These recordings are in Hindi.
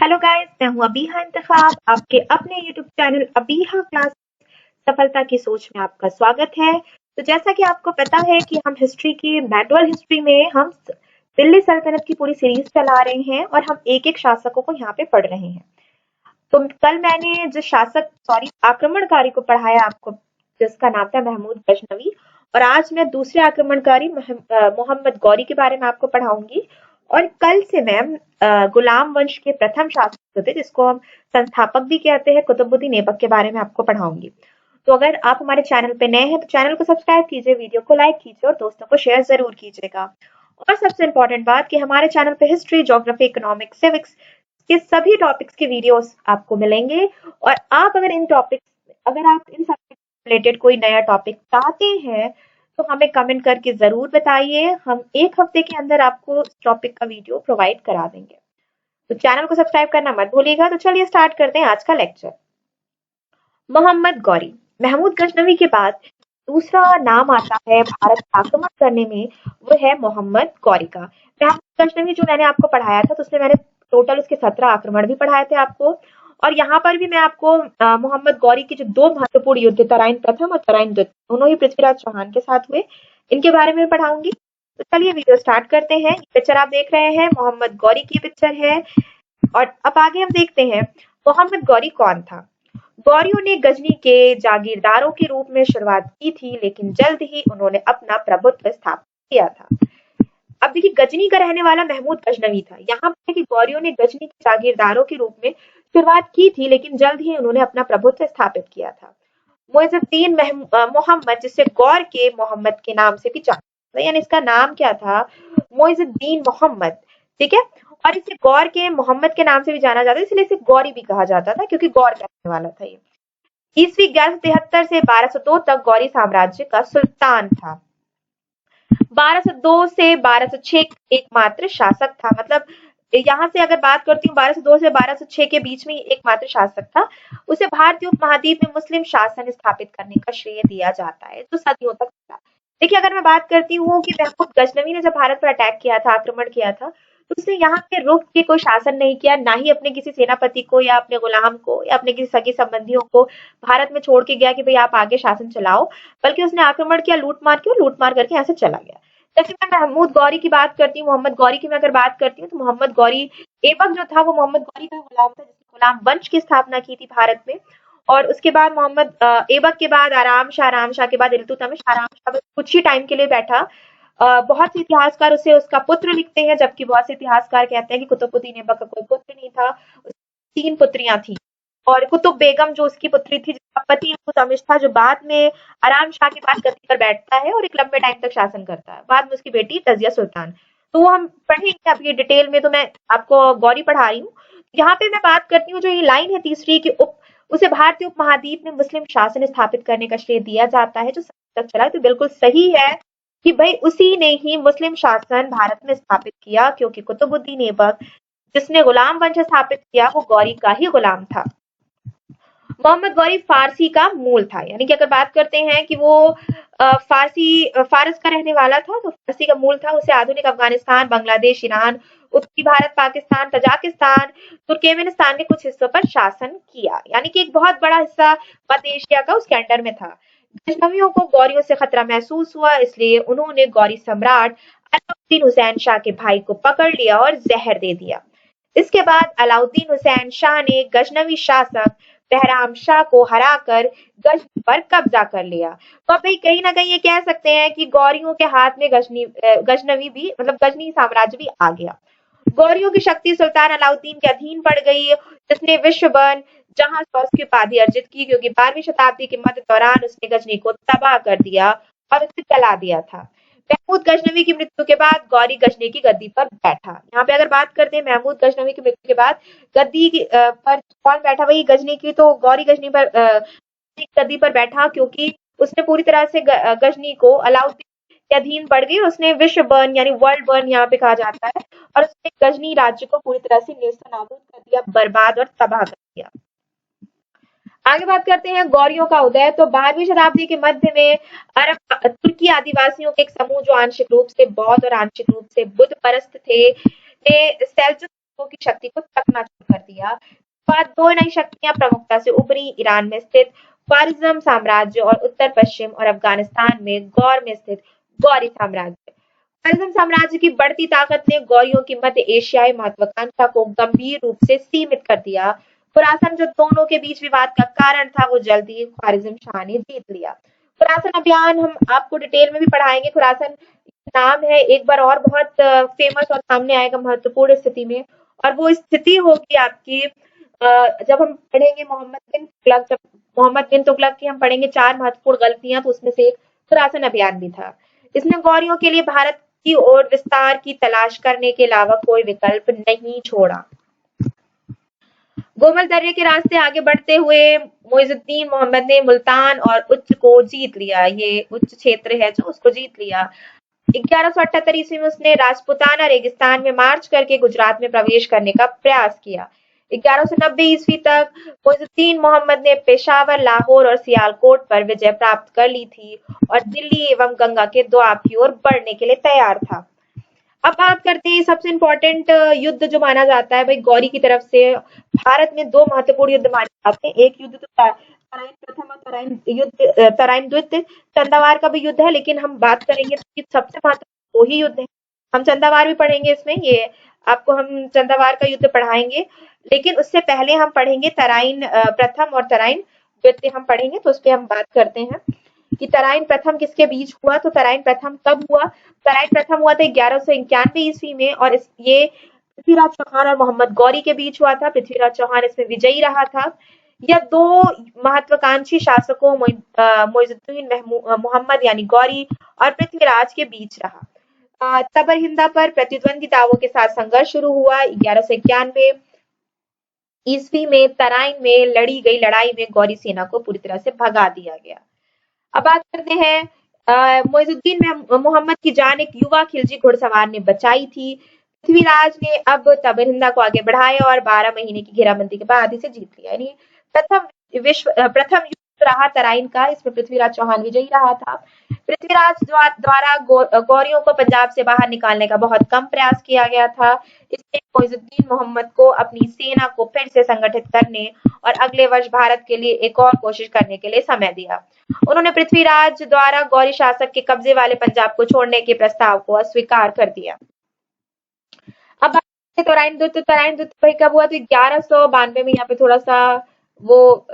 हेलो गाइस, मैं हूं अबीहा इंतखाब। आपके अपने यूट्यूब चैनल अबीहा क्लास सफलता की सोच में आपका स्वागत है। तो जैसा कि आपको पता है कि हम हिस्ट्री की मैनुअल हिस्ट्री में हम दिल्ली सल्तनत की पूरी सीरीज चला रहे हैं और हम एक एक शासकों को यहाँ पे पढ़ रहे हैं। तो कल मैंने जिस आक्रमणकारी को पढ़ाया आपको, जिसका नाम था महमूद गजनवी, और आज मैं दूसरे आक्रमणकारी मोहम्मद गौरी के बारे में आपको पढ़ाऊंगी। और कल से मैं गुलाम वंश के प्रथम शासक थे, जिसको हम संस्थापक भी कहते हैं, कुतुबुद्दीन ऐबक के बारे में आपको पढ़ाऊंगी। तो अगर आप हमारे चैनल पे नए हैं तो चैनल को सब्सक्राइब कीजिए, वीडियो को लाइक कीजिए और दोस्तों को शेयर जरूर कीजिएगा। और सबसे इम्पोर्टेंट बात कि हमारे चैनल पे हिस्ट्री, ज्योग्राफी, इकोनॉमिक्स, सिविक्स के सभी टॉपिक्स के वीडियोस आपको मिलेंगे। और आप अगर इन सब्जेक्ट रिलेटेड कोई नया टॉपिक चाहते हैं तो हमें कमेंट करके जरूर बताइए। हम एक हफ्ते के अंदर आपको इस टॉपिक का वीडियो प्रोवाइड करा देंगे। तो चैनल को सब्सक्राइब करना मत भूलिएगा। तो चलिए स्टार्ट करते हैं आज का लेक्चर। मोहम्मद गौरी, महमूद गजनवी के बाद दूसरा नाम आता है भारत आक्रमण करने में, वो है मोहम्मद गौरी का। महमूद गजनवी जो मैंने आपको पढ़ाया था, तो उसमें मैंने टोटल उसके 17 आक्रमण भी पढ़ाए थे आपको। और यहाँ पर भी मैं आपको मोहम्मद गौरी के जो दो महत्वपूर्ण युद्ध, तराइन प्रथम और तराइन द्वितीय, दोनों ही पृथ्वीराज चौहान के साथ हुए, इनके बारे में पढ़ाऊंगी। तो चलिए वीडियो स्टार्ट करते हैं। ये पिक्चर आप देख रहे हैं मोहम्मद गौरी की पिक्चर है। और अब आगे हम देखते हैं मोहम्मद गौरी कौन था। गौरियों ने गजनी के जागीरदारों के रूप में शुरुआत की थी, लेकिन जल्द ही उन्होंने अपना प्रभुत्व स्थापित किया था। अब देखिए, गजनी का रहने वाला महमूद गजनवी था। यहाँ पर कि गौरियों ने गजनी के जागीरदारों के रूप में शुरुआत की थी, लेकिन जल्द ही उन्होंने अपना प्रभुत्व स्थापित किया था। मुइजुद्दीन मोहम्मद, जिसे गौर के मोहम्मद के नाम से भी जाना जाता है, यानी इसका नाम क्या था, मुइजुद्दीन मोहम्मद, ठीक है। और इसे गौर के मोहम्मद के नाम से भी जाना जाता है, इसलिए इसे गौरी भी कहा जाता था, क्योंकि गौर का रहने वाला था ये। ईस्वी 1173 से 1202 तक गौरी साम्राज्य का सुल्तान था। 1202 से 1206 एकमात्र शासक था। मतलब यहाँ से अगर बात करती हूँ, 1202 से 1206 के बीच में एकमात्र शासक था। उसे भारतीय उपमहाद्वीप में मुस्लिम शासन स्थापित करने का श्रेय दिया जाता है, जो सदियों तक चला। देखिए, अगर मैं बात करती हूँ कि महमूद गजनवी ने जब भारत पर अटैक किया था, आक्रमण किया था, तो उसने यहाँ पे रुक के कोई शासन नहीं किया, ना ही अपने किसी सेनापति को या अपने गुलाम को या अपने किसी सगे संबंधियों को भारत में छोड़ के गया कि भाई आप आगे शासन चलाओ, बल्कि उसने आक्रमण किया, लूट मार करके यहाँ से चला गया। जैसे मैं महमूद गौरी की बात करती हूँ, मोहम्मद गौरी की मैं अगर बात करती हूँ, तो मोहम्मद गौरी ऐबक जो था वो मोहम्मद गौरी का गुलाम था, जिसने गुलाम वंश की स्थापना की थी भारत में। और उसके बाद मोहम्मद ऐबक के बाद आराम शाह के बाद इल्तुतमिश। आराम शाह बस कुछ ही टाइम के लिए बैठा। बहुत से इतिहासकार उसे उसका पुत्र लिखते हैं, जबकि बहुत से इतिहासकार कहते हैं कि कुतुबुद्दीन ऐबक का कोई पुत्र नहीं था, उसकी 3 पुत्रियां थी। और कुतुब बेगम जो उसकी पुत्री थी, जिसका पति इल्तुतमिश था, जो बाद में आराम शाह के बाद गद्दी पर बैठता है और एक लंबे टाइम तक शासन करता है। बाद में उसकी बेटी रजिया सुल्तान। तो वो हम पढ़ेंगे अभी डिटेल में, तो मैं आपको गौरी पढ़ा रही हूँ। यहाँ पे मैं बात करती हूँ, जो ये लाइन है तीसरी की, उसे भारतीय उपमहाद्वीप में मुस्लिम शासन स्थापित करने का श्रेय दिया जाता है, जो सदी तक चला। तो बिल्कुल सही है कि भाई उसी ने ही मुस्लिम शासन भारत में स्थापित किया, क्योंकि कुतुबुद्दीन ऐबक जिसने गुलाम वंश स्थापित किया, वो गौरी का ही गुलाम था। मोहम्मद गौरी फारसी का मूल था, यानी कि अगर बात करते हैं कि वो फारस का रहने वाला था, तो फारसी का मूल था। उसे आधुनिक अफगानिस्तान, बांग्लादेश, ईरान, उत्तरी भारत, पाकिस्तान, तजाकिस्तान, तुर्कमेनिस्तान के कुछ हिस्सों पर शासन किया, यानी कि एक बहुत बड़ा हिस्सा मध्य एशिया का उसके अंडर में था। गजनवियों को गौरियों से खतरा महसूस हुआ, इसलिए उन्होंने गौरी सम्राट अलाउद्दीन हुसैन शाह के भाई को पकड़ लिया और जहर दे दिया। इसके बाद अलाउद्दीन हुसैन शाह ने गजनवी शासक बहराम शाह को हराकर गजनी पर कब्जा कर लिया। तो भाई कहीं ना कहीं ये कह सकते हैं कि गौरियों के हाथ में गजनवी भी, मतलब गजनी साम्राज्य भी आ गया। गौरियों की शक्ति सुल्तान अलाउद्दीन के अधीन पड़ गई, जिसने विश्वबन जहां की उपाधि अर्जित की, क्योंकि 12वीं शताब्दी के मध्य दौरान उसने गजनी को तबाह कर दिया और उसे जला दिया था। महमूद गजनवी की मृत्यु के बाद गौरी गजनी की गद्दी पर बैठा। यहाँ पे अगर बात करते हैं महमूद गजनवी की मृत्यु के बाद पर कौन बैठा, वही गजनी की, तो गौरी गजनी पर गद्दी पर बैठा, क्योंकि उसने पूरी तरह से गजनी को अलाउद्दीन के अधीन पड़ गई। उसने विश्व बर्न, यानी वर्ल्ड बर्न यहाँ पे कहा जाता है, और उसने गजनी राज्य को पूरी तरह से नेस्तनाबूद कर दिया, बर्बाद और तबाह कर दिया। आगे बात करते हैं गौरियों का उदय। तो 12वीं शताब्दी के मध्य में अरब तुर्की आदिवासियों के एक समूह, जो आंशिक रूप से बौद्ध और आंशिक रूप से बुद्ध परस्त थे, ने सेल्जुक की शक्ति को चकनाचूर कर दिया। बाद दो नई शक्तियां प्रमुखता से उभरी, ईरान में स्थित ख्वारिज़्म साम्राज्य और उत्तर पश्चिम और अफगानिस्तान में गौर में स्थित गौरी साम्राज्य। ख्वारिज़्म साम्राज्य की बढ़ती ताकत ने गौरियों की मध्य एशियाई महत्वाकांक्षा को गंभीर रूप से सीमित कर दिया। खुरासान जो दोनों के बीच विवाद का कारण था, वो जल्दी ख्वारिज़्म शाह ने जीत लिया। खुरासान अभियान हम आपको डिटेल में भी पढ़ाएंगे। खुरासान नाम है एक बार और बहुत फेमस और सामने आएगा महत्वपूर्ण स्थिति में, और वो स्थिति होगी आपकी जब हम पढ़ेंगे मोहम्मद बिन तुगलक। जब मोहम्मद बिन तुगलक की हम पढ़ेंगे 4 महत्वपूर्ण गलतियां, तो उसमें से एक खुरासान अभियान भी था। इसने गौरियों के लिए भारत की ओर विस्तार की तलाश करने के अलावा कोई विकल्प नहीं छोड़ा। गोमल दर्रे के रास्ते आगे बढ़ते हुए मोइजुद्दीन मोहम्मद ने मुल्तान और उच्च को जीत लिया। ये उच्च क्षेत्र है जो, उसको जीत लिया। 1178 ईस्वी में उसने राजपुताना रेगिस्तान में मार्च करके गुजरात में प्रवेश करने का प्रयास किया। 1190 ईस्वी तक मोइजुद्दीन मोहम्मद ने पेशावर, लाहौर और सियालकोट पर विजय प्राप्त कर ली थी और दिल्ली एवं गंगा के द्वार की ओर बढ़ने के लिए तैयार था। अब बात करते हैं सबसे इंपॉर्टेंट युद्ध जो माना जाता है भाई गौरी की तरफ से। भारत में 2 महत्वपूर्ण युद्ध माने जाते हैं। एक युद्ध तो तराइन प्रथम और तराइन द्वितीय, चंदावार का भी युद्ध है, लेकिन हम बात करेंगे तो सबसे महत्वपूर्ण 2 ही युद्ध है। हम चंदावार भी पढ़ेंगे इसमें, ये आपको हम चंदावार का युद्ध पढ़ाएंगे, लेकिन उससे पहले हम पढ़ेंगे तराइन प्रथम और तराइन द्वितीय हम पढ़ेंगे, तो उस पर हम बात करते हैं कि तराइन प्रथम किसके बीच हुआ। तो तराइन प्रथम कब हुआ? तराइन प्रथम हुआ था 1191 ईस्वी में, और ये पृथ्वीराज चौहान और मोहम्मद गौरी के बीच हुआ था। पृथ्वीराज चौहान इसमें विजयी रहा था। यह 2 महत्वाकांक्षी शासकों मोइजुद्दीन मोहम्मद यानी गौरी और पृथ्वीराज के बीच रहा। तबरहिंदा पर प्रतिद्वंदी दावों के साथ संघर्ष शुरू हुआ। 1191 ईस्वी में तराइन में लड़ी गई लड़ाई में गौरी सेना को पूरी तरह से भगा दिया गया। अब बात करते हैं मोइजुद्दीन मोहम्मद की जान एक युवा खिलजी घुड़सवार ने बचाई थी। पृथ्वीराज ने अब तबरहिंदा को आगे बढ़ाया और 12 महीने की घेराबंदी के बाद इसे जीत लिया। यानी प्रथम युद्ध रहा तराइन का, इसमें पृथ्वीराज चौहान विजयी रहा था। पृथ्वीराज द्वारा गौरियों को पंजाब से बाहर निकालने का बहुत कम प्रयास किया गया था। इसने मोइजुद्दीन मोहम्मद को अपनी सेना को फिर से संगठित करने और अगले वर्ष भारत के लिए एक और कोशिश करने के लिए समय दिया। उन्होंने पृथ्वीराज द्वारा गौरी शासक के कब्जे वाले पंजाब को छोड़ने के प्रस्ताव को अस्वीकार कर दिया। अब तराइन द्वितीय कब हुआ? तो 1192 में यहाँ पे थोड़ा सा वो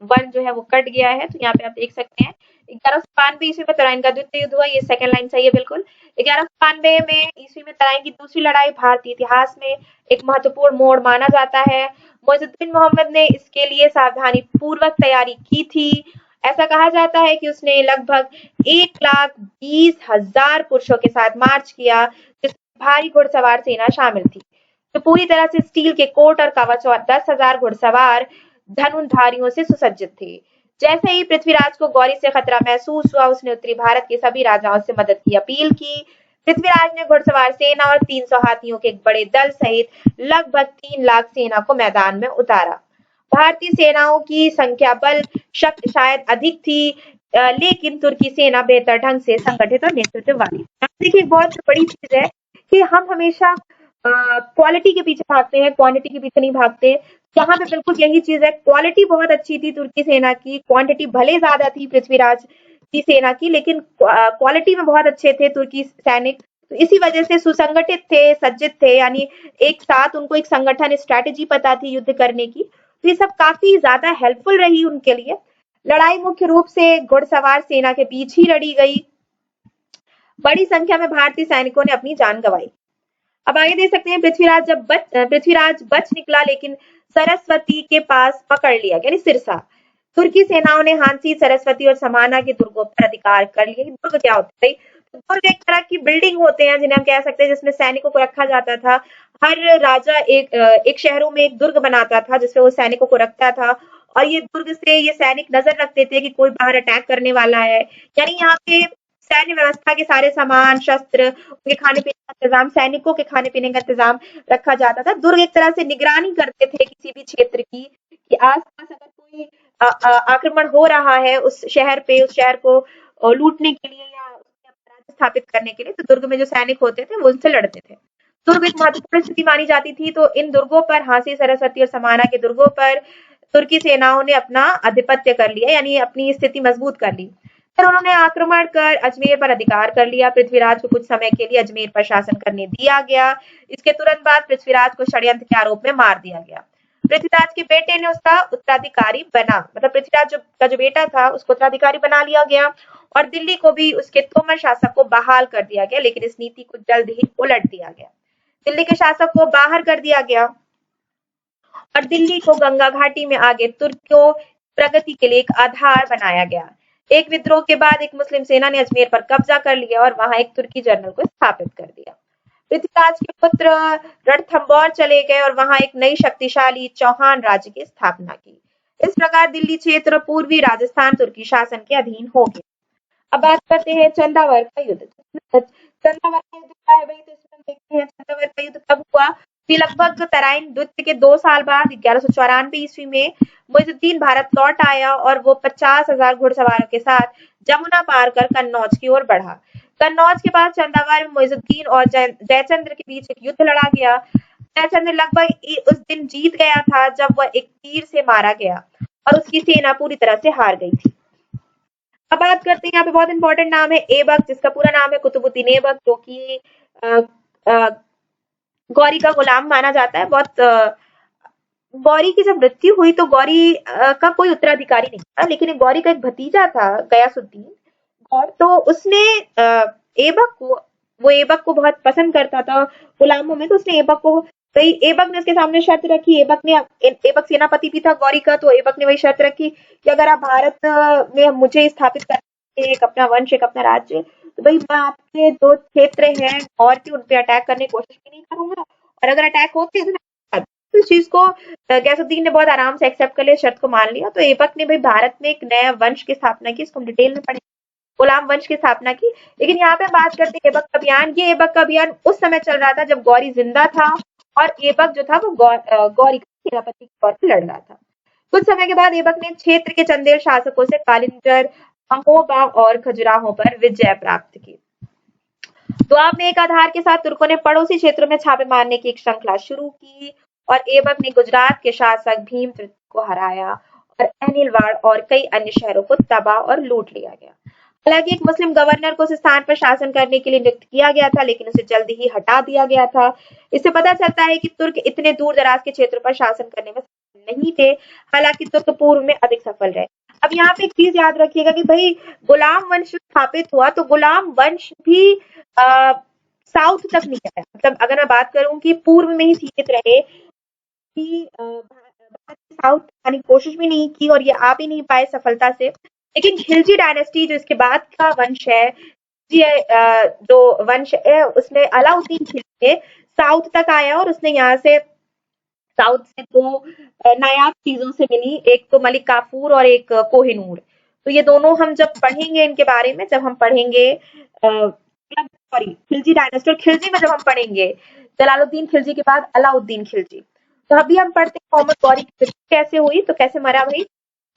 वन जो है वो कट गया है, तो यहाँ पे आप देख सकते हैं 1192 ईस्वी में तराइन का द्वितीय युद्ध हुआ। ये सेकंड लाइन सही है बिल्कुल। 1192 में ईस्वी में तराइन की दूसरी लड़ाई भारतीय इतिहास में एक महत्वपूर्ण मोड़ माना जाता है। मोइजुद्दीन मोहम्मद ने इसके लिए सावधानी पूर्वक तैयारी की थी। ऐसा कहा जाता है कि उसने लगभग 1,20,000 पुरुषों के साथ मार्च किया, जिसमें भारी घुड़सवार सेना शामिल थी, जो पूरी तरह से स्टील के कोट और कवच और 10,000 घुड़सवार धनुर्धारियों से सुसज्जित थे। जैसे ही पृथ्वीराज को गौरी से खतरा महसूस हुआ, उसने उत्तरी भारत के सभी राजाओं से मदद की अपील की। पृथ्वीराज ने घुड़सवार सेना और 300 हाथियों के एक बड़े दल सहित लगभग 3 लाख सेना को मैदान में उतारा। भारतीय सेनाओं की संख्या बल शक्ति शायद अधिक थी, लेकिन तुर्की सेना बेहतर ढंग से संगठित और नेतृत्व वाली। देखिए बहुत बड़ी चीज है कि हम हमेशा क्वालिटी के पीछे भागते हैं, क्वांटिटी के पीछे नहीं भागते। यहाँ पे बिल्कुल यही चीज है। क्वालिटी बहुत अच्छी थी तुर्की सेना की, क्वांटिटी भले ज्यादा थी पृथ्वीराज की सेना की, लेकिन क्वालिटी में बहुत अच्छे थे तुर्की सैनिक। तो इसी वजह से सुसंगठित थे, सज्जित थे, यानी एक साथ उनको एक संगठन स्ट्रैटेजी पता थी युद्ध करने की। तो ये सब काफी ज्यादा हेल्पफुल रही उनके लिए। लड़ाई मुख्य रूप से घुड़सवार सेना के बीच ही लड़ी गई। बड़ी संख्या में भारतीय सैनिकों ने अपनी जान गंवाई। अब आगे देख सकते हैं पृथ्वीराज बच निकला, लेकिन सरस्वती के पास पकड़ लिया, यानी सिरसा। तुर्की सेनाओं ने हांसी, सरस्वती और समाना के दुर्गों पर अधिकार कर लिया। दुर्ग क्या होता है? तो दुर्ग एक तरह की बिल्डिंग होते हैं जिन्हें हम कह सकते हैं, जिसमें सैनिकों को रखा जाता था। हर राजा एक शहरों में एक दुर्ग बनाता था जिसमें वो सैनिकों को रखता था, और ये दुर्ग से ये सैनिक नजर रखते थे कि कोई बाहर अटैक करने वाला है। यानी यहाँ पे सैन्य व्यवस्था के सारे सामान, शस्त्र, उनके खाने पीने का इंतजाम, सैनिकों के खाने पीने का इंतजाम रखा जाता था। दुर्ग एक तरह से निगरानी करते थे किसी भी क्षेत्र की, कि आसपास अगर कोई आक्रमण हो रहा है उस शहर पे, उस शहर को लूटने के लिए या स्थापित करने के लिए, तो दुर्ग में जो सैनिक होते थे वो उनसे लड़ते थे। दुर्ग एक महत्वपूर्ण स्थिति मानी जाती थी, तो इन दुर्गों पर, हांसी, सरस्वती और समाना के दुर्गों पर तुर्की सेनाओं ने अपना आधिपत्य कर लिया, यानी अपनी स्थिति मजबूत कर ली। फिर उन्होंने आक्रमण कर अजमेर पर अधिकार कर लिया। पृथ्वीराज को कुछ समय के लिए अजमेर पर शासन करने दिया गया। इसके तुरंत बाद पृथ्वीराज को षड्यंत्र के आरोप में मार दिया गया। पृथ्वीराज के बेटे ने उसका उत्तराधिकारी बना, मतलब पृथ्वीराज का जो बेटा था उसको उत्तराधिकारी बना लिया गया, और दिल्ली को भी उसके तोमर शासक को बहाल कर दिया गया, लेकिन इस नीति को जल्द ही उलट दिया गया। दिल्ली के शासक को बाहर कर दिया गया और दिल्ली को गंगा घाटी में आगे तुर्कों प्रगति के लिए एक आधार बनाया गया। एक विद्रोह के बाद एक मुस्लिम सेना ने अजमेर पर कब्जा कर लिया और वहां एक तुर्की जनरल को स्थापित कर दिया। पृथ्वीराज के पुत्र रणथंबोर चले गए और वहां एक नई शक्तिशाली चौहान राज्य की स्थापना की। इस प्रकार दिल्ली क्षेत्र पूर्वी राजस्थान तुर्की शासन के अधीन हो गया। अब बात करते हैं चंदावर का युद्ध। चंदावर का युद्ध क्या है भाई, तो इसमें देखते हैं चंदावर का युद्ध कब हुआ। फिर लगभग तराइन युद्ध के 2 साल बाद 1194 ईस्वी में मुइजुद्दीन भारत लौट आया और वो 50,000 घुड़सवारों के साथ जमुना पार कर कन्नौज की ओर बढ़ा। कन्नौज के बाद चंदावर में मुइजुद्दीन और जयचंद्र के बीच एक युद्ध लड़ा गया। जयचंद्र लगभग उस दिन जीत गया था जब वह एक तीर से मारा गया और उसकी सेना पूरी तरह से हार गई थी। अब बात करते हैं, यहाँ पे बहुत इंपॉर्टेंट नाम है ऐबक, जिसका पूरा नाम है कुतुबुद्दीन ऐबक, जो कि गौरी का गुलाम माना जाता है। बहुत गौरी की जब मृत्यु हुई तो गौरी का कोई उत्तराधिकारी नहीं था, लेकिन गौरी का एक भतीजा था गयासुद्दीन, और तो उसने ऐबक को बहुत पसंद करता था गुलामों में, तो उसने ऐबक ने उसके सामने शर्त रखी। ऐबक सेनापति भी था गौरी का, तो ऐबक ने वही शर्त रखी कि अगर आप भारत में मुझे स्थापित करते एक अपना वंश, एक अपना राज्य, तो भाई मैं आपके जो क्षेत्र हैं और के उन पे अटैक करने की कोशिश भी नहीं करूंगा, और अगर अटैक होते हैं तो इस चीज को गयासुद्दीन ने बहुत आराम से एक्सेप्ट कर लिया, शर्त को मान लिया। तो ऐबक ने भाई भारत में एक नया वंश की स्थापना की, इसको हम डिटेल में पढ़ेंगे, गुलाम वंश की स्थापना की। लेकिन यहाँ पे बात करते हैं ऐबक का अभियान। ये ऐबक का अभियान उस समय चल रहा था जब गौरी जिंदा था और ऐबक जो था वो गौरी का सेनापति के तौर पर लड़ रहा था। कुछ समय के बाद ऐबक ने क्षेत्र के चंदेल शासकों से कालिंजर, अहोबा और खजुराहो पर विजय प्राप्त की। तो आपने एक आधार के साथ तुर्कों ने पड़ोसी क्षेत्रों में छापे मारने की एक श्रृंखला शुरू की और ऐबक ने गुजरात के शासक भीमतीर्थ को हराया और अनिलवाड़ और कई अन्य शहरों को तबाह और लूट लिया गया। हालांकि एक मुस्लिम गवर्नर को उस स्थान पर शासन करने के लिए नियुक्त किया गया था, लेकिन उसे जल्द ही हटा दिया गया था। इससे पता चलता है कि तुर्क इतने दूर दराज के क्षेत्रों पर शासन करने में नहीं थे, हालांकि तुर्क पूर्व में अधिक सफल रहे। अब यहाँ पे एक चीज याद रखिएगा कि भाई गुलाम वंश स्थापित हुआ तो गुलाम वंश भी साउथ तक नहीं गया। मतलब अगर मैं बात करूं कि पूर्व में ही सीमित रहे, कि साउथ आने की कोशिश भी नहीं की और ये आ भी नहीं पाए सफलता से। लेकिन खिलजी डायनेस्टी जो इसके बाद का वंश है, जो वंश है, उसमें अलाउद्दीन खिलजी साउथ तक आया और उसने यहाँ से साउथ से 2 नायाब चीजों से मिली, एक तो मलिक काफूर और एक कोहिनूर। तो ये दोनों हम जब पढ़ेंगे इनके बारे में, जब हम पढ़ेंगे खिलजी डायनेस्टी और खिलजी में जब हम पढ़ेंगे जलालुद्दीन खिलजी के बाद अलाउद्दीन खिलजी, तो अभी हम पढ़ते हैं मोहम्मद गौरी की मृत्यु कैसे हुई, तो कैसे मरा भाई।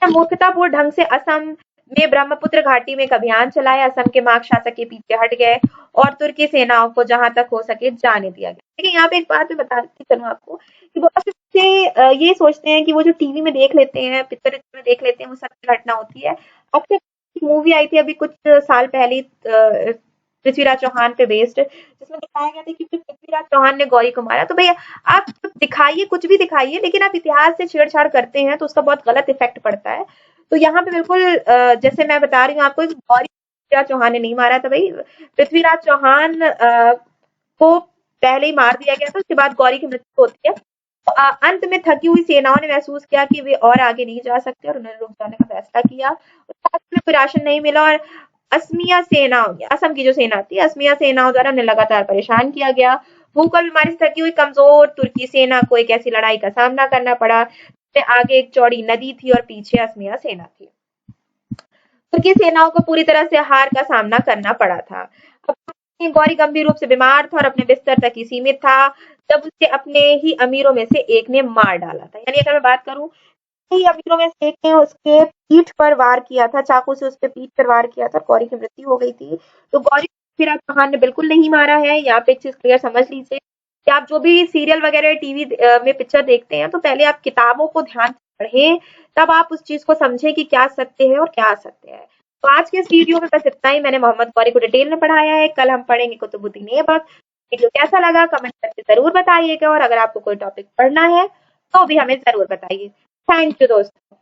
मूर्खतापूर्ण ढंग से असम में ब्रह्मपुत्र घाटी में एक अभियान चलाया। असम के मार्ग शासक के पीछे हट गए और तुर्की सेनाओं को जहां तक हो सके जाने दिया गया। लेकिन यहाँ पे एक बात मैं बताती चलूं आपको कि बहुत से बच्चे ये सोचते हैं कि वो जो टीवी में देख लेते हैं, पिक्चर में देख लेते हैं, वो सत्य घटना होती है। अक्सर मूवी आई थी अभी कुछ साल पहले पृथ्वीराज चौहान पे बेस्ड, जिसमें दिखाया गया था कि पृथ्वीराज चौहान ने गौरी को मारा। तो भैया आप दिखाइए, कुछ भी दिखाइए, लेकिन आप इतिहास से छेड़छाड़ करते हैं तो उसका बहुत गलत इफेक्ट पड़ता है। तो यहाँ पे बिल्कुल जैसे मैं बता रही हूँ आपको, गौरी पृथ्वीराज चौहान ने नहीं मारा था भाई। पृथ्वीराज चौहान को पहले ही मार दिया गया था, उसके बाद गौरी की मृत्यु होती है। तो अंत में थकी हुई सेनाओं ने महसूस किया कि वे और आगे नहीं जा सकते और उन्होंने रुक जाने का फैसला किया। कोई राशन नहीं मिला और असमिया सेनाओं, असम की जो सेना थी, असमिया सेनाओं द्वारा उन्हें लगातार परेशान किया गया। भूख और बीमारी से थकी हुई कमजोर तुर्की सेना को एक ऐसी लड़ाई का सामना करना पड़ा जिसमें आगे एक चौड़ी नदी थी और पीछे असमिया सेना थी। तुर्की सेनाओं को पूरी तरह से हार का सामना करना पड़ा था। गौरी गंभीर रूप से बीमार था और अपने बिस्तर तक ही सीमित था जब उसे अपने ही अमीरों में से एक ने मार डाला था। यानी अगर मैं बात करूं, ही अमीरों में से एक ने उसके पीठ पर वार किया था, चाकू से उसके पीठ पर वार किया था, गौरी की मृत्यु हो गई थी। तो गौरी पृथ्वीराज चौहान ने बिल्कुल नहीं मारा है, यहाँ पे एक चीज क्लियर समझ लीजिए। कि आप जो भी सीरियल वगैरह टीवी में पिक्चर देखते हैं तो पहले आप किताबों को ध्यान से पढ़ें, तब आप उस चीज को समझें कि क्या सत्य है और क्या असत्य है। तो आज के इस वीडियो में बस इतना ही। मैंने मोहम्मद गौरी को डिटेल में पढ़ाया है। कल हम पढ़ेंगे कुतुबुद्दीन ऐबक। वीडियो कैसा लगा कमेंट करके जरूर बताइएगा, और अगर आपको कोई टॉपिक पढ़ना है तो भी हमें जरूर बताइए। थैंक यू दोस्तों।